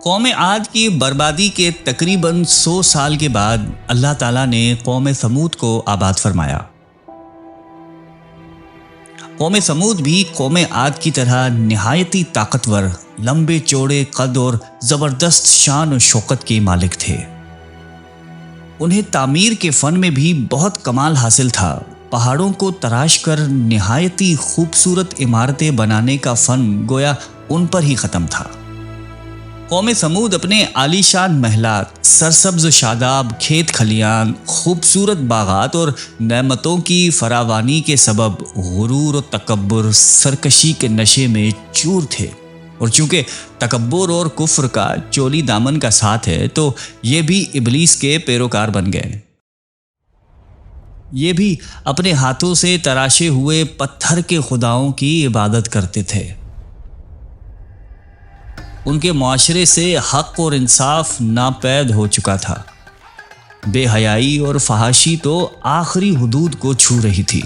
قوم عاد کی بربادی کے تقریباً 100 سال کے بعد اللہ تعالیٰ نے قوم سمود کو آباد فرمایا۔ قوم سمود بھی قوم عاد کی طرح نہایتی طاقتور، لمبے چوڑے قد اور زبردست شان و شوکت کے مالک تھے۔ انہیں تعمیر کے فن میں بھی بہت کمال حاصل تھا۔ پہاڑوں کو تراش کر نہایتی خوبصورت عمارتیں بنانے کا فن گویا ان پر ہی ختم تھا۔ قوم سمود اپنے عالی شان محلات، سرسبز و شاداب کھیت کھلیان، خوبصورت باغات اور نعمتوں کی فراوانی کے سبب غرور و تکبر، سرکشی کے نشے میں چور تھے، اور چونکہ تکبر اور کفر کا چولی دامن کا ساتھ ہے تو یہ بھی ابلیس کے پیروکار بن گئے۔ یہ بھی اپنے ہاتھوں سے تراشے ہوئے پتھر کے خداؤں کی عبادت کرتے تھے۔ ان کے معاشرے سے حق اور انصاف ناپید ہو چکا تھا۔ بے حیائی اور فحاشی تو آخری حدود کو چھو رہی تھی۔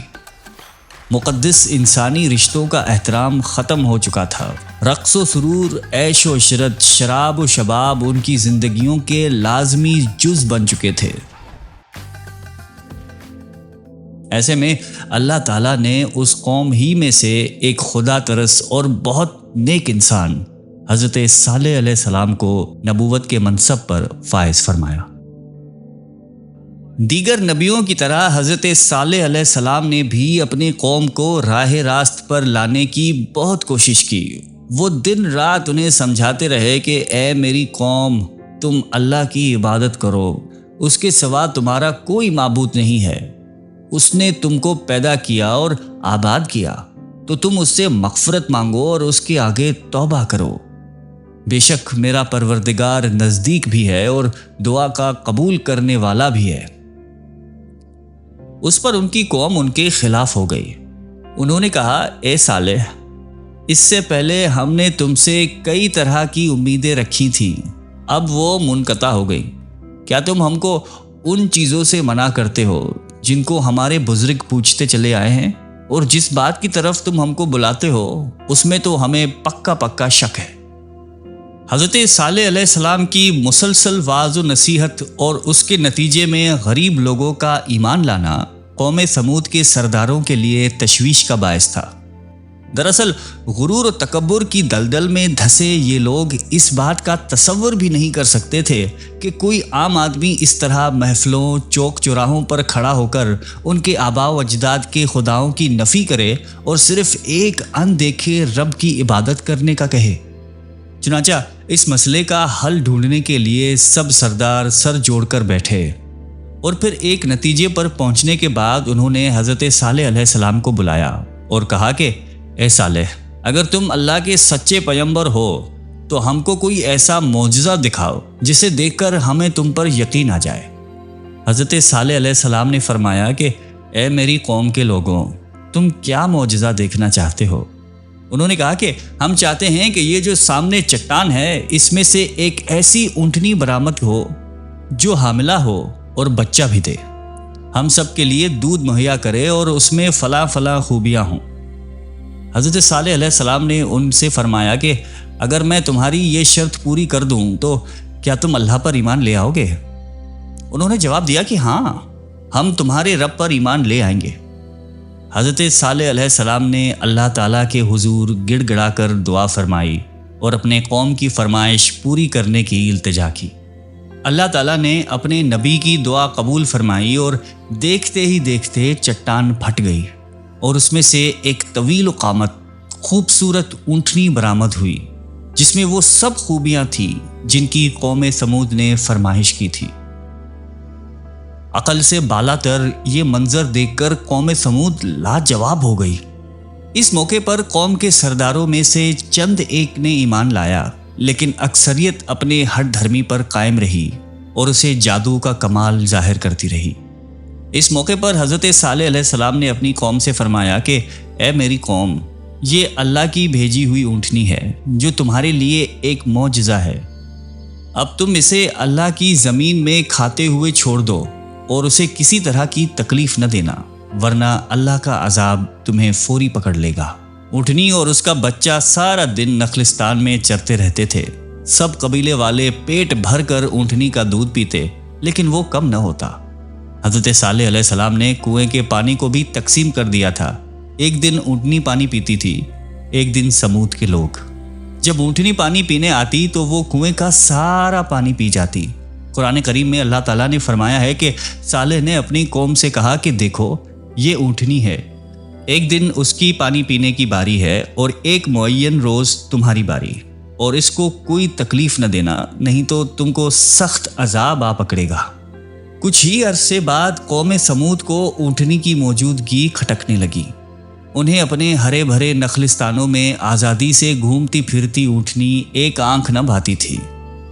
مقدس انسانی رشتوں کا احترام ختم ہو چکا تھا۔ رقص و سرور، عیش و عشرت، شراب و شباب ان کی زندگیوں کے لازمی جز بن چکے تھے۔ ایسے میں اللہ تعالیٰ نے اس قوم ہی میں سے ایک خدا ترس اور بہت نیک انسان حضرت صالح علیہ السلام کو نبوت کے منصب پر فائز فرمایا۔ دیگر نبیوں کی طرح حضرت صالح علیہ السلام نے بھی اپنی قوم کو راہ راست پر لانے کی بہت کوشش کی۔ وہ دن رات انہیں سمجھاتے رہے کہ اے میری قوم، تم اللہ کی عبادت کرو، اس کے سوا تمہارا کوئی معبود نہیں ہے۔ اس نے تم کو پیدا کیا اور آباد کیا، تو تم اس سے مغفرت مانگو اور اس کے آگے توبہ کرو۔ بے شک میرا پروردگار نزدیک بھی ہے اور دعا کا قبول کرنے والا بھی ہے۔ اس پر ان کی قوم ان کے خلاف ہو گئی۔ انہوں نے کہا، اے صالح، اس سے پہلے ہم نے تم سے کئی طرح کی امیدیں رکھی تھیں، اب وہ منقطع ہو گئی۔ کیا تم ہم کو ان چیزوں سے منع کرتے ہو جن کو ہمارے بزرگ پوچھتے چلے آئے ہیں، اور جس بات کی طرف تم ہم کو بلاتے ہو اس میں تو ہمیں پکا شک ہے۔ حضرت صالح علیہ السلام کی مسلسل وعظ و نصیحت اور اس کے نتیجے میں غریب لوگوں کا ایمان لانا قوم سمود کے سرداروں کے لیے تشویش کا باعث تھا۔ دراصل غرور و تکبر کی دلدل میں دھسے یہ لوگ اس بات کا تصور بھی نہیں کر سکتے تھے کہ کوئی عام آدمی اس طرح محفلوں، چوک چوراہوں پر کھڑا ہو کر ان کے آباء و اجداد کے خداؤں کی نفی کرے اور صرف ایک اندیکھے رب کی عبادت کرنے کا کہے۔ چنانچہ اس مسئلے کا حل ڈھونڈنے کے لیے سب سردار سر جوڑ کر بیٹھے، اور پھر ایک نتیجے پر پہنچنے کے بعد انہوں نے حضرت صالح علیہ السلام کو بلایا اور کہا کہ اے صالح، اگر تم اللہ کے سچے پیغمبر ہو تو ہم کو کوئی ایسا معجزہ دکھاؤ جسے دیکھ کر ہمیں تم پر یقین آ جائے۔ حضرت صالح علیہ السلام نے فرمایا کہ اے میری قوم کے لوگوں، تم کیا معجزہ دیکھنا چاہتے ہو؟ انہوں نے کہا کہ ہم چاہتے ہیں کہ یہ جو سامنے چٹان ہے اس میں سے ایک ایسی اونٹنی برآمد ہو جو حاملہ ہو اور بچہ بھی دے، ہم سب کے لیے دودھ مہیا کرے اور اس میں فلاں خوبیاں ہوں۔ حضرت صالح علیہ السلام نے ان سے فرمایا کہ اگر میں تمہاری یہ شرط پوری کر دوں تو کیا تم اللہ پر ایمان لے آؤ گے؟ انہوں نے جواب دیا کہ ہاں، ہم تمہارے رب پر ایمان لے آئیں گے۔ حضرت صالح علیہ السلام نے اللہ تعالیٰ کے حضور گڑ گڑا کر دعا فرمائی اور اپنے قوم کی فرمائش پوری کرنے کی التجا کی۔ اللہ تعالیٰ نے اپنے نبی کی دعا قبول فرمائی اور دیکھتے ہی دیکھتے چٹان پھٹ گئی اور اس میں سے ایک طویل قامت خوبصورت اونٹنی برآمد ہوئی جس میں وہ سب خوبیاں تھیں جن کی قوم سمود نے فرمائش کی تھی۔ عقل سے بالا تر یہ منظر دیکھ کر قوم سمود لاجواب ہو گئی۔ اس موقع پر قوم کے سرداروں میں سے چند ایک نے ایمان لایا، لیکن اکثریت اپنے ہٹ دھرمی پر قائم رہی اور اسے جادو کا کمال ظاہر کرتی رہی۔ اس موقع پر حضرت صالح علیہ السلام نے اپنی قوم سے فرمایا کہ اے میری قوم، یہ اللہ کی بھیجی ہوئی اونٹنی ہے جو تمہارے لیے ایک معجزہ ہے۔ اب تم اسے اللہ کی زمین میں کھاتے ہوئے چھوڑ دو اور اسے کسی طرح کی تکلیف نہ دینا، ورنہ اللہ کا عذاب تمہیں فوری پکڑ لے گا۔ اونٹنی اور اس کا بچہ سارا دن نخلستان میں چرتے رہتے تھے سب قبیلے والے پیٹ بھر کر اونٹنی کا دودھ پیتے، لیکن وہ کم نہ ہوتا۔ حضرت صالح علیہ السلام نے کنویں کے پانی کو بھی تقسیم کر دیا تھا۔ ایک دن اونٹنی پانی پیتی تھی، ایک دن سمود کے لوگ۔ جب اونٹنی پانی پینے آتی تو وہ کنویں کا سارا پانی پی جاتی۔ قرآن کریم میں اللہ تعالیٰ نے فرمایا ہے کہ صالح نے اپنی قوم سے کہا کہ دیکھو یہ اونٹنی ہے، ایک دن اس کی پانی پینے کی باری ہے اور ایک معین روز تمہاری باری، اور اس کو کوئی تکلیف نہ دینا، نہیں تو تم کو سخت عذاب آ پکڑے گا۔ کچھ ہی عرصے بعد قوم سمود کو اونٹنی کی موجودگی کھٹکنے لگی۔ انہیں اپنے ہرے بھرے نخلستانوں میں آزادی سے گھومتی پھرتی اونٹنی ایک آنکھ نہ بھاتی تھی،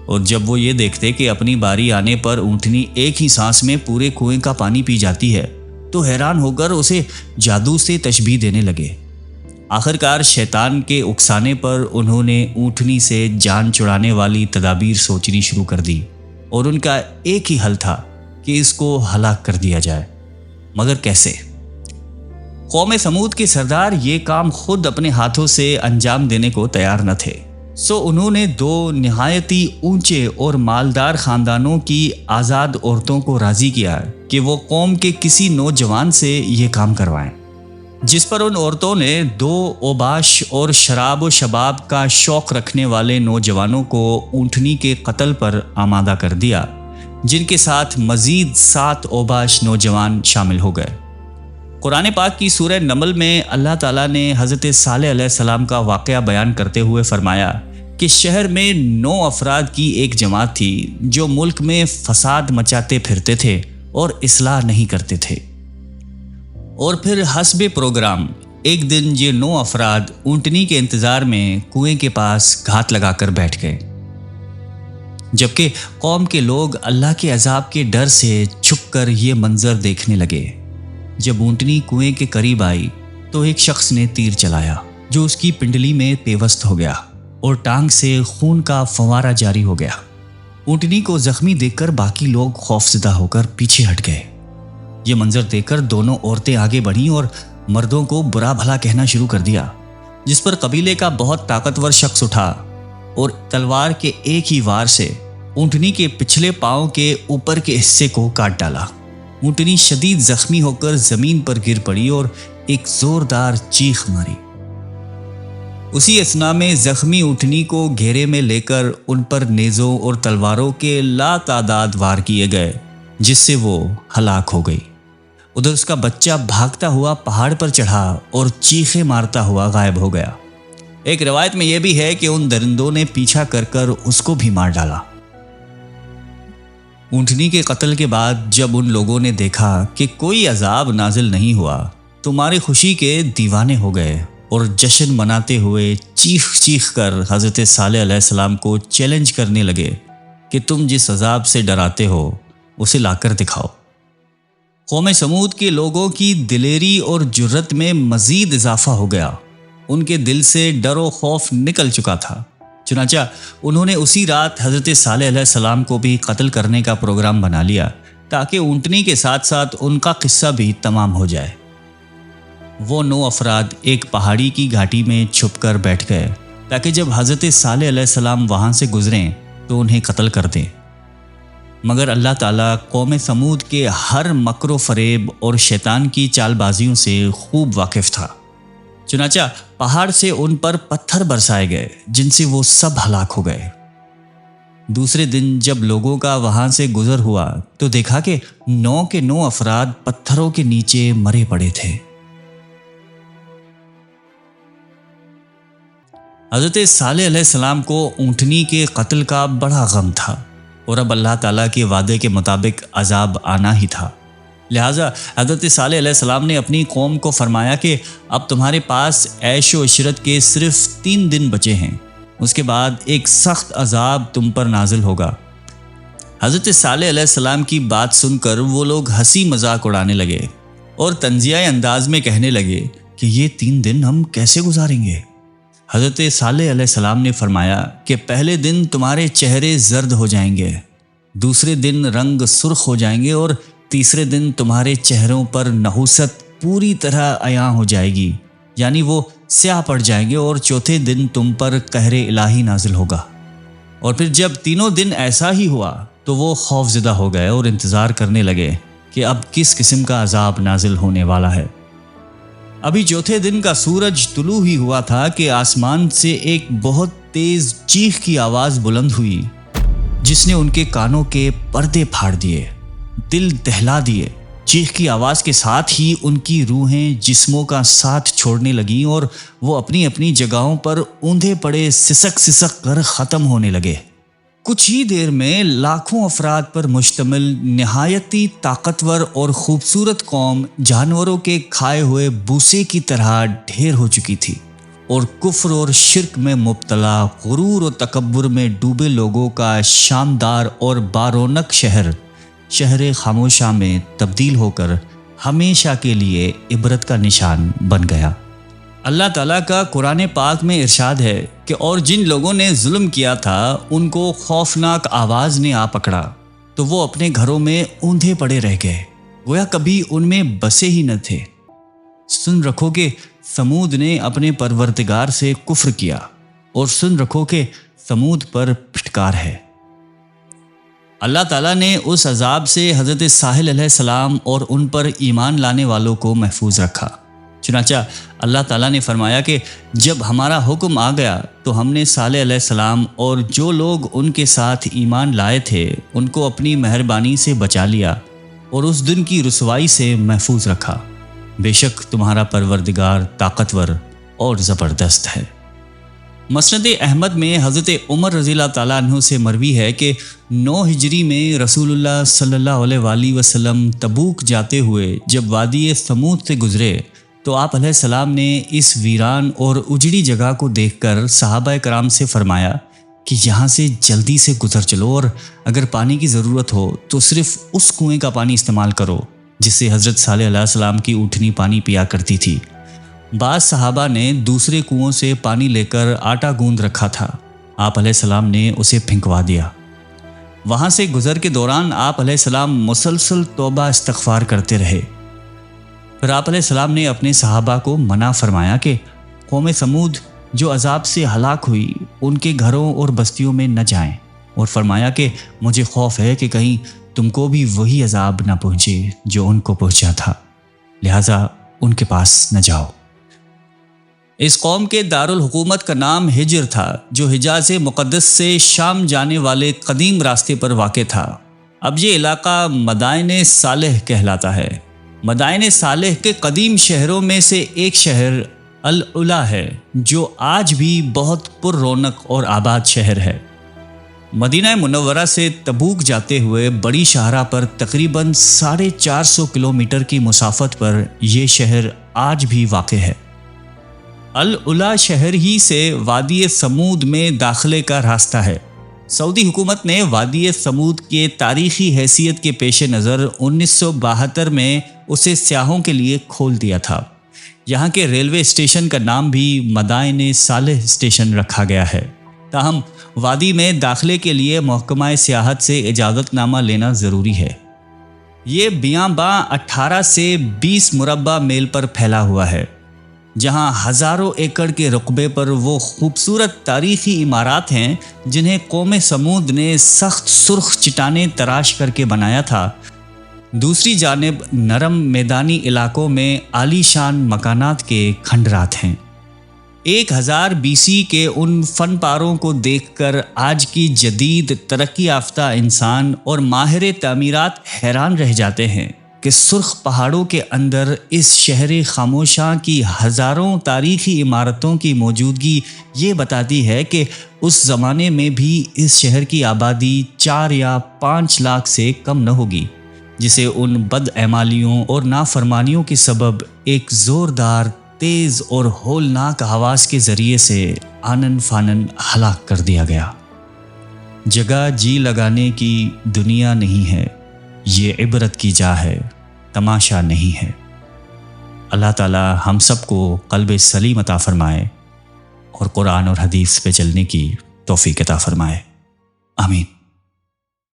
اور جب وہ یہ دیکھتے کہ اپنی باری آنے پر اونٹنی ایک ہی سانس میں پورے کنویں کا پانی پی جاتی ہے تو حیران ہو کر اسے جادو سے تشبیہ دینے لگے۔ آخرکار شیطان کے اکسانے پر انہوں نے اونٹنی سے جان چھڑانے والی تدابیر سوچنی شروع کر دی، اور ان کا ایک ہی حل تھا کہ اس کو ہلاک کر دیا جائے۔ مگر کیسے؟ قوم سمود کے سردار یہ کام خود اپنے ہاتھوں سے انجام دینے کو تیار نہ تھے، سو انہوں نے دو نہایتی اونچے اور مالدار خاندانوں کی آزاد عورتوں کو راضی کیا کہ وہ قوم کے کسی نوجوان سے یہ کام کروائیں، جس پر ان عورتوں نے دو اوباش اور شراب و شباب کا شوق رکھنے والے نوجوانوں کو اونٹنی کے قتل پر آمادہ کر دیا، جن کے ساتھ مزید 7 اوباش نوجوان شامل ہو گئے۔ قرآن پاک کی سورہ نمل میں اللہ تعالیٰ نے حضرت صالح علیہ السلام کا واقعہ بیان کرتے ہوئے فرمایا کہ شہر میں 9 افراد کی ایک جماعت تھی جو ملک میں فساد مچاتے پھرتے تھے اور اصلاح نہیں کرتے تھے۔ اور پھر حسب پروگرام ایک دن یہ 9 افراد اونٹنی کے انتظار میں کنویں کے پاس گھات لگا کر بیٹھ گئے، جبکہ قوم کے لوگ اللہ کے عذاب کے ڈر سے چھپ کر یہ منظر دیکھنے لگے۔ جب اونٹنی کنویں کے قریب آئی تو ایک شخص نے تیر چلایا جو اس کی پنڈلی میں پیوست ہو گیا اور ٹانگ سے خون کا فوارہ جاری ہو گیا۔ اونٹنی کو زخمی دیکھ کر باقی لوگ خوفزدہ ہو کر پیچھے ہٹ گئے۔ یہ منظر دیکھ کر دونوں عورتیں آگے بڑھیں اور مردوں کو برا بھلا کہنا شروع کر دیا، جس پر قبیلے کا بہت طاقتور شخص اٹھا اور تلوار کے ایک ہی وار سے اونٹنی کے پچھلے پاؤں کے اوپر کے حصے کو کاٹ ڈالا۔ اونٹنی شدید زخمی ہو کر زمین پر گر پڑی اور ایک زوردار چیخ ماری۔ اسی اثنا میں زخمی اونٹنی کو گھیرے میں لے کر ان پر نیزوں اور تلواروں کے لا تعداد وار کیے گئے، جس سے وہ ہلاک ہو گئی۔ ادھر اس کا بچہ بھاگتا ہوا پہاڑ پر چڑھا اور چیخیں مارتا ہوا غائب ہو گیا۔ ایک روایت میں یہ بھی ہے کہ ان درندوں نے پیچھا کر کر اس کو بھی مار ڈالا۔ اونٹنی کے قتل کے بعد جب ان لوگوں نے دیکھا کہ کوئی عذاب نازل نہیں ہوا تو مارے خوشی کے دیوانے ہو گئے اور جشن مناتے ہوئے چیخ چیخ کر حضرت صالح علیہ السلام کو چیلنج کرنے لگے کہ تم جس عذاب سے ڈراتے ہو اسے لا کر دکھاؤ۔ قوم سمود کے لوگوں کی دلیری اور جرت میں مزید اضافہ ہو گیا۔ ان کے دل سے ڈر و خوف نکل چکا تھا، چنانچہ انہوں نے اسی رات حضرت صالح علیہ السلام کو بھی قتل کرنے کا پروگرام بنا لیا تاکہ اونٹنی کے ساتھ ساتھ ان کا قصہ بھی تمام ہو جائے۔ وہ 9 افراد ایک پہاڑی کی گھاٹی میں چھپ کر بیٹھ گئے تاکہ جب حضرت صالح علیہ السلام وہاں سے گزریں تو انہیں قتل کر دیں۔ مگر اللہ تعالیٰ قوم سمود کے ہر مکر و فریب اور شیطان کی چال بازیوں سے خوب واقف تھا، چنانچہ پہاڑ سے ان پر پتھر برسائے گئے جن سے وہ سب ہلاک ہو گئے۔ دوسرے دن جب لوگوں کا وہاں سے گزر ہوا تو دیکھا کہ 9 کے 9 افراد پتھروں کے نیچے مرے پڑے تھے۔ حضرت صالح علیہ السلام کو اونٹنی کے قتل کا بڑا غم تھا اور اب اللہ تعالیٰ کے وعدے کے مطابق عذاب آنا ہی تھا، لہٰذا حضرت صالح علیہ السلام نے اپنی قوم کو فرمایا کہ اب تمہارے پاس عیش و عشرت کے صرف 3 دن بچے ہیں، اس کے بعد ایک سخت عذاب تم پر نازل ہوگا۔ حضرت صالح علیہ السلام کی بات سن کر وہ لوگ ہنسی مذاق اڑانے لگے اور طنزیہ انداز میں کہنے لگے کہ یہ 3 دن ہم کیسے گزاریں گے؟ حضرت صالح علیہ السلام نے فرمایا کہ پہلے دن تمہارے چہرے زرد ہو جائیں گے، دوسرے دن رنگ سرخ ہو جائیں گے اور تیسرے دن تمہارے چہروں پر نحوست پوری طرح عیاں ہو جائے گی، یعنی وہ سیاہ پڑ جائیں گے، اور چوتھے دن تم پر قہر الہی نازل ہوگا۔ اور پھر جب تینوں دن ایسا ہی ہوا تو وہ خوف زدہ ہو گئے اور انتظار کرنے لگے کہ اب کس قسم کا عذاب نازل ہونے والا ہے۔ ابھی چوتھے دن کا سورج طلوع ہی ہوا تھا کہ آسمان سے ایک بہت تیز چیخ کی آواز بلند ہوئی، جس نے ان کے کانوں کے پردے پھاڑ دیے، دل دہلا دیے۔ چیخ کی آواز کے ساتھ ہی ان کی روحیں جسموں کا ساتھ چھوڑنے لگیں اور وہ اپنی اپنی جگہوں پر اوندھے پڑے سسک سسک کر ختم ہونے لگے۔ کچھ ہی دیر میں لاکھوں افراد پر مشتمل نہایتی طاقتور اور خوبصورت قوم جانوروں کے کھائے ہوئے بوسے کی طرح ڈھیر ہو چکی تھی، اور کفر اور شرک میں مبتلا، غرور و تکبر میں ڈوبے لوگوں کا شاندار اور بارونق شہر خاموشہ میں تبدیل ہو کر ہمیشہ کے لیے عبرت کا نشان بن گیا۔ اللہ تعالیٰ کا قرآن پاک میں ارشاد ہے کہ اور جن لوگوں نے ظلم کیا تھا ان کو خوفناک آواز نے آ پکڑا تو وہ اپنے گھروں میں اوندھے پڑے رہ گئے، گویا کبھی ان میں بسے ہی نہ تھے۔ سن رکھو کہ ثمود نے اپنے پروردگار سے کفر کیا، اور سن رکھو کہ ثمود پر پھٹکار ہے۔ اللہ تعالیٰ نے اس عذاب سے حضرت صالح علیہ السلام اور ان پر ایمان لانے والوں کو محفوظ رکھا۔ چنانچہ اللہ تعالیٰ نے فرمایا کہ جب ہمارا حکم آ گیا تو ہم نے صالح علیہ السلام اور جو لوگ ان کے ساتھ ایمان لائے تھے ان کو اپنی مہربانی سے بچا لیا اور اس دن کی رسوائی سے محفوظ رکھا۔ بے شک تمہارا پروردگار طاقتور اور زبردست ہے۔ مسند احمد میں حضرت عمر رضی اللہ تعالیٰ عنہ سے مروی ہے کہ 9 ہجری میں رسول اللہ صلی اللہ علیہ وآلہ وسلم تبوک جاتے ہوئے جب وادی ثمود سے گزرے تو آپ علیہ السلام نے اس ویران اور اجڑی جگہ کو دیکھ کر صحابہ کرام سے فرمایا کہ یہاں سے جلدی سے گزر چلو، اور اگر پانی کی ضرورت ہو تو صرف اس کنویں کا پانی استعمال کرو جس سے حضرت صالح علیہ السلام کی اونٹنی پانی پیا کرتی تھی۔ بعض صحابہ نے دوسرے کنووں سے پانی لے کر آٹا گوندھ رکھا تھا، آپ علیہ السلام نے اسے پھینکوا دیا۔ وہاں سے گزر کے دوران آپ علیہ السلام مسلسل توبہ استغفار کرتے رہے۔ پھر آپ علیہ السلام نے اپنے صحابہ کو منع فرمایا کہ قوم ثمود جو عذاب سے ہلاک ہوئی ان کے گھروں اور بستیوں میں نہ جائیں، اور فرمایا کہ مجھے خوف ہے کہ کہیں تم کو بھی وہی عذاب نہ پہنچے جو ان کو پہنچا تھا، لہٰذا ان کے پاس نہ جاؤ۔ اس قوم کے دارالحکومت کا نام ہجر تھا، جو حجاز مقدس سے شام جانے والے قدیم راستے پر واقع تھا۔ اب یہ علاقہ مدائن صالح کہلاتا ہے۔ مدائن صالح کے قدیم شہروں میں سے ایک شہر العلا ہے، جو آج بھی بہت پر رونق اور آباد شہر ہے۔ مدینہ منورہ سے تبوک جاتے ہوئے بڑی شاہراہ پر تقریباً 450 کلومیٹر کی مسافت پر یہ شہر آج بھی واقع ہے۔ العلا شہر ہی سے وادی ثمود میں داخلے کا راستہ ہے۔ سعودی حکومت نے وادی ثمود کے تاریخی حیثیت کے پیش نظر 1972 میں اسے سیاحوں کے لیے کھول دیا تھا۔ یہاں کے ریلوے اسٹیشن کا نام بھی مدائن صالح اسٹیشن رکھا گیا ہے، تاہم وادی میں داخلے کے لیے محکمہ سیاحت سے اجازت نامہ لینا ضروری ہے۔ یہ بیاباں 18 سے 20 مربع میل پر پھیلا ہوا ہے، جہاں ہزاروں ایکڑ کے رقبے پر وہ خوبصورت تاریخی عمارات ہیں جنہیں قوم ثمود نے سخت سرخ چٹانیں تراش کر کے بنایا تھا۔ دوسری جانب نرم میدانی علاقوں میں عالی شان مکانات کے کھنڈرات ہیں۔ 1000 BC کے ان فن پاروں کو دیکھ کر آج کی جدید ترقی یافتہ انسان اور ماہر تعمیرات حیران رہ جاتے ہیں کہ سرخ پہاڑوں کے اندر اس شہر خاموشاں کی ہزاروں تاریخی عمارتوں کی موجودگی یہ بتاتی ہے کہ اس زمانے میں بھی اس شہر کی آبادی 4 یا 5 لاکھ سے کم نہ ہوگی، جسے ان بدعمالیوں اور نافرمانیوں کے سبب ایک زوردار، تیز اور ہولناک آواز کے ذریعے سے آنن فانن ہلاک کر دیا گیا۔ جگہ جی لگانے کی دنیا نہیں ہے، یہ عبرت کی جا ہے، تماشا نہیں ہے۔ اللہ تعالی ہم سب کو قلب سلیم عطا فرمائے اور قرآن اور حدیث پہ چلنے کی توفیق عطا فرمائے، آمین۔